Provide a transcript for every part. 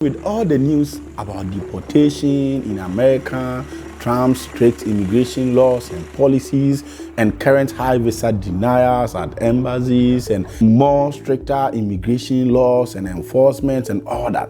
With all the news about deportation in America, Trump's strict immigration laws and policies, and current high visa denials at embassies, and more stricter immigration laws and enforcement and all that,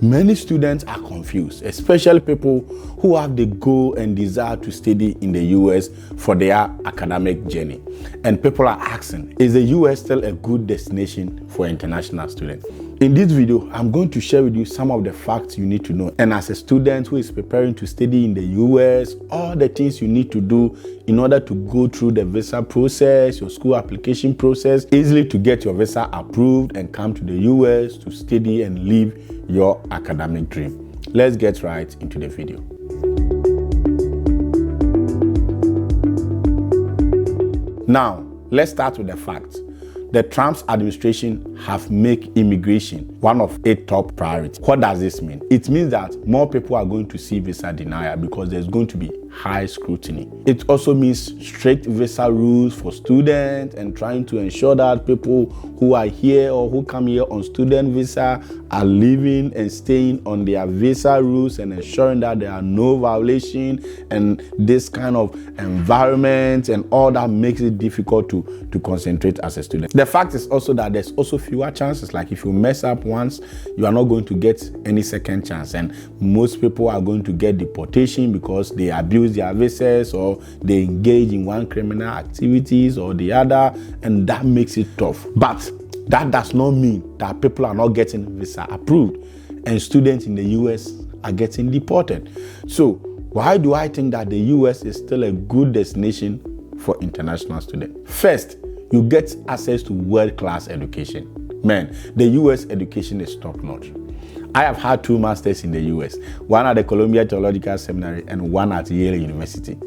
many students are confused, especially people who have the goal and desire to study in the US for their academic journey. And people are asking, is the US still a good destination for international students? In this video, I'm going to share with you some of the facts you need to know. And as a student who is preparing to study in the US, all the things you need to do in order to go through the visa process, your school application process, easily to get your visa approved and come to the US to study and live your academic dream. Let's get right into the video. Now, let's start with the facts. The Trump administration have made immigration one of its top priorities. What does this mean? It means that more people are going to see visa denial because there's going to be high scrutiny. It also means strict visa rules for students and trying to ensure that people who are here or who come here on student visa are living and staying on their visa rules and ensuring that there are no violations and this kind of environment and all that makes it difficult to concentrate as a student. The fact is also that there's also fewer chances. Like if you mess up once, you are not going to get any second chance. And most people are going to get deportation because they abuse their visas or they engage in one criminal activities or the other, and that makes it tough. But that does not mean that people are not getting visa approved and students in the US are getting deported. So why do I think that the US is still a good destination for international students? First, you get access to world-class education. Man, the US education is top-notch. I have had 2 masters in the US, one at the Columbia Theological Seminary and one at Yale University.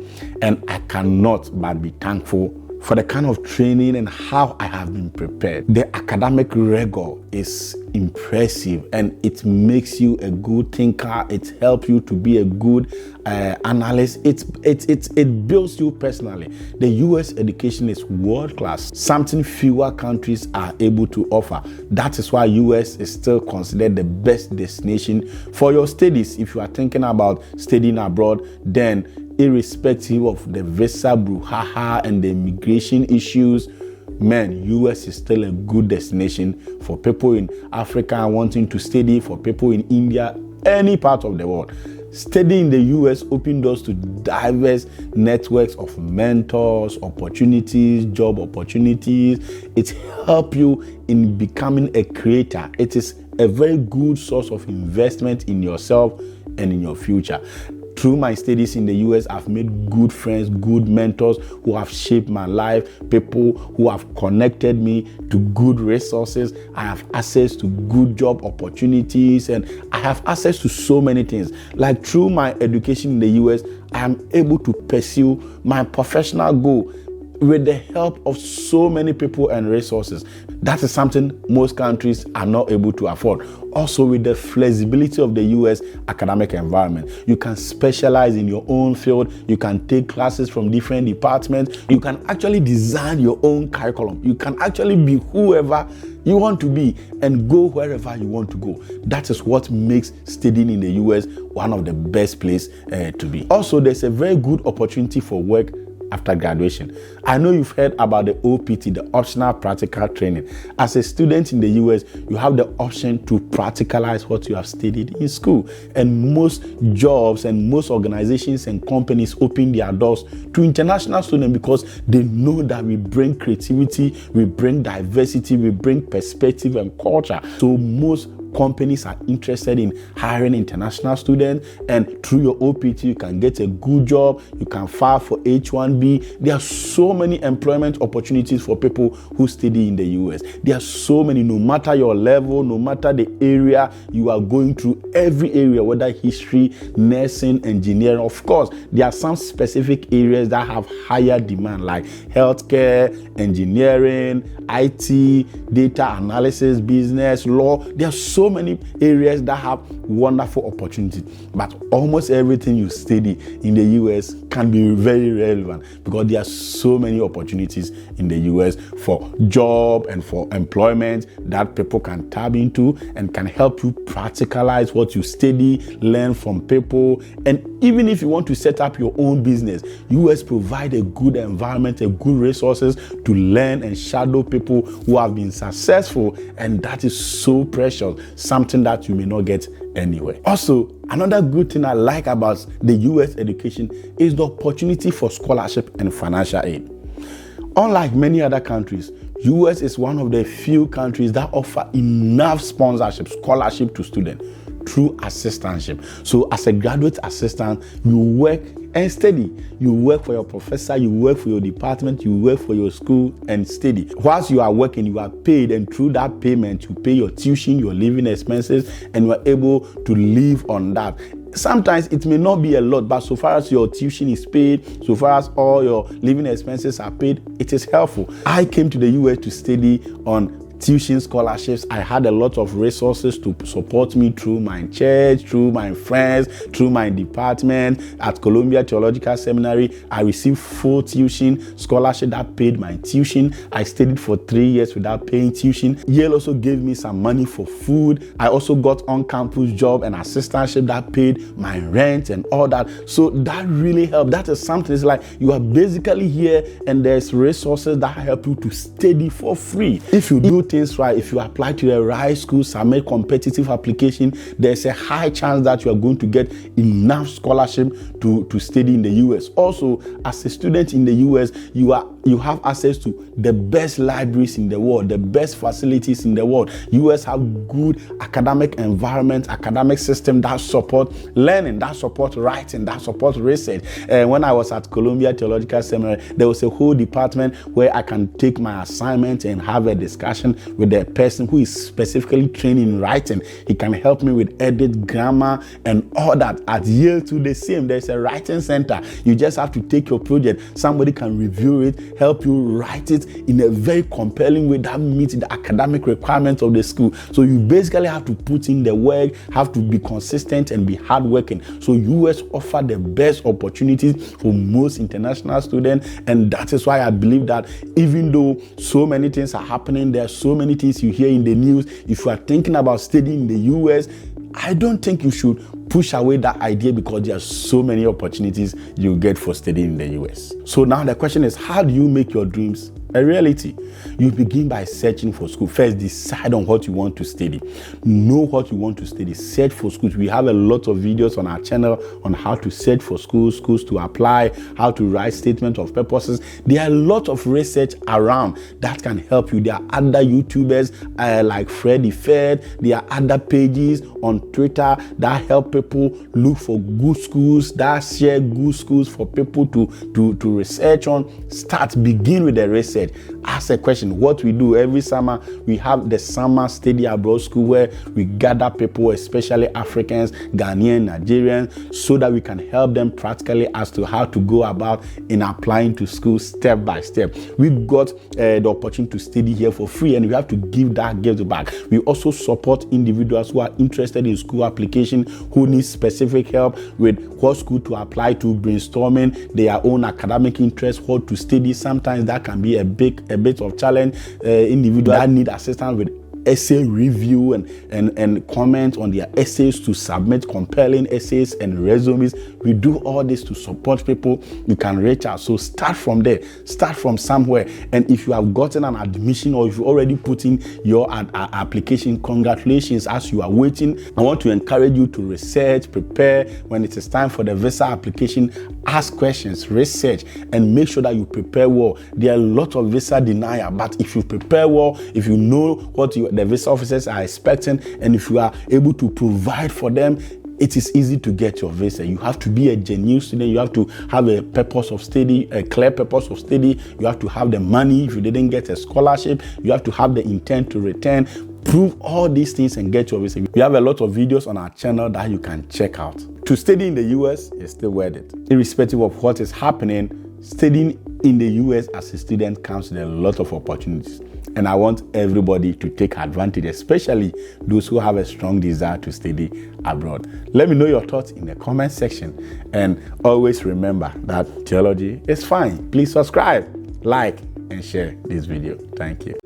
And I cannot but be thankful for the kind of training and how I have been prepared. The academic rigor is impressive and it makes you a good thinker. It helps you to be a good analyst. It builds you personally. The US education is world class, something fewer countries are able to offer. That is why US is still considered the best destination for your studies. If you are thinking about studying abroad, then irrespective of the visa brouhaha and the immigration issues, man, US is still a good destination for people in Africa wanting to study, for people in India, any part of the world. Studying in the US opens doors to diverse networks of mentors, opportunities, job opportunities. It helps you in becoming a creator. It is a very good source of investment in yourself and in your future. Through my studies in the US, I've made good friends, good mentors who have shaped my life, people who have connected me to good resources. I have access to good job opportunities and I have access to so many things. Like through my education in the US, I am able to pursue my professional goal with the help of so many people and resources. That is something most countries are not able to afford. Also, with the flexibility of the US academic environment, you can specialize in your own field. You can take classes from different departments. You can actually design your own curriculum. You can actually be whoever you want to be and go wherever you want to go. That is what makes studying in the US one of the best places to be. Also, there's a very good opportunity for work after graduation. I know you've heard about the OPT, the optional practical training. As a student in the US, you have the option to practicalize what you have studied in school. And most jobs and most organizations and companies open their doors to international students because they know that we bring creativity, we bring diversity, we bring perspective and culture. So most companies are interested in hiring international students, and through your OPT you can get a good job, you can file for H-1B. There are so many employment opportunities for people who study in the US. There are so many, no matter your level, no matter the area you are going through, every area, whether history, nursing, engineering. Of course, there are some specific areas that have higher demand like healthcare, engineering, IT, data analysis, business, law. There are so many areas that have wonderful opportunities, but almost everything you study in the US can be very relevant because there are so many opportunities in the US for job and for employment that people can tap into and can help you practicalize what you study, learn from people. And even if you want to set up your own business, US provide a good environment, a good resources to learn and shadow people who have been successful, and that is so precious, something that you may not get anywhere. Also, another good thing I like about the US education is the opportunity for scholarship and financial aid. Unlike many other countries, US is one of the few countries that offer enough sponsorship, scholarship to students through assistantship. So as a graduate assistant, you work and study. You work for your professor, you work for your department, you work for your school and study. Whilst you are working, you are paid, and through that payment, you pay your tuition, your living expenses, and you are able to live on that. Sometimes it may not be a lot, but so far as your tuition is paid, so far as all your living expenses are paid, it is helpful. I came to the US to study on tuition scholarships. I had a lot of resources to support me through my church, through my friends, through my department. At Columbia Theological Seminary, I received full tuition scholarship that paid my tuition. I studied for 3 years without paying tuition. Yale also gave me some money for food. I also got on-campus job and assistantship that paid my rent and all that. So that really helped. That is something. It's like you are basically here and there's resources that help you to study for free. If you do things right, if you apply to the right school, submit competitive application, there's a high chance that you are going to get enough scholarship to study in the US. Also, as a student in the US, you have access to the best libraries in the world, the best facilities in the world. US have good academic environment, academic system that support learning, that support writing, that support research. When I was at Columbia Theological Seminary, there was a whole department where I can take my assignment and have a discussion with the person who is specifically trained in writing. He can help me with edit, grammar, and all that. At Yale too, the same. There's a writing center. You just have to take your project. Somebody can review it, help you write it in a very compelling way that meets the academic requirements of the school. So you basically have to put in the work, have to be consistent and be hardworking. So US offer the best opportunities for most international students, and that is why I believe that even though so many things are happening, there are so many things you hear in the news. If you are thinking about studying in the US, I don't think you should push away that idea because there are so many opportunities you get for studying in the US. So now the question is, how do you make your dreams a reality? You begin by searching for school. First, decide on what you want to study. Know what you want to study. Search for schools. We have a lot of videos on our channel on how to search for schools to apply, how to write statement of purposes. There are a lot of research around that can help you. There are other YouTubers like Freddy Fed. There are other pages on Twitter that help people look for good schools, that share good schools for people to research on. Begin with the research. Ask a question. What we do every summer, we have the summer study abroad school where we gather people, especially Africans, Ghanaian, Nigerians, so that we can help them practically as to how to go about in applying to school step by step. We've got the opportunity to study here for free, and we have to give that gift back. We also support individuals who are interested in school application, who need specific help with what school to apply to, brainstorming their own academic interests, what to study. Sometimes that can be a bit of challenge. Individuals that need assistance with essay review and comment on their essays, to submit compelling essays and resumes. We do all this to support people. You can reach out. So start from there. Start from somewhere. And if you have gotten an admission or if you already put in your application, congratulations. As you are waiting, I want to encourage you to research, prepare. When it is time for the visa application, ask questions, research, and make sure that you prepare well. There are a lot of visa denial, but if you prepare well, if you know what the visa officers are expecting, and if you are able to provide for them, it is easy to get your visa. You have to be a genuine student. You have to have a purpose of study, a clear purpose of study. You have to have the money. If you didn't get a scholarship, you have to have the intent to return. Prove all these things and get your visa. We have a lot of videos on our channel that you can check out. To study in the US is still worth it. Irrespective of what is happening, studying in the US as a student comes with a lot of opportunities. and I want everybody to take advantage, especially those who have a strong desire to study abroad. Let me know your thoughts in the comment section, and always remember that theology is fine. Please subscribe, like, and share this video. Thank you.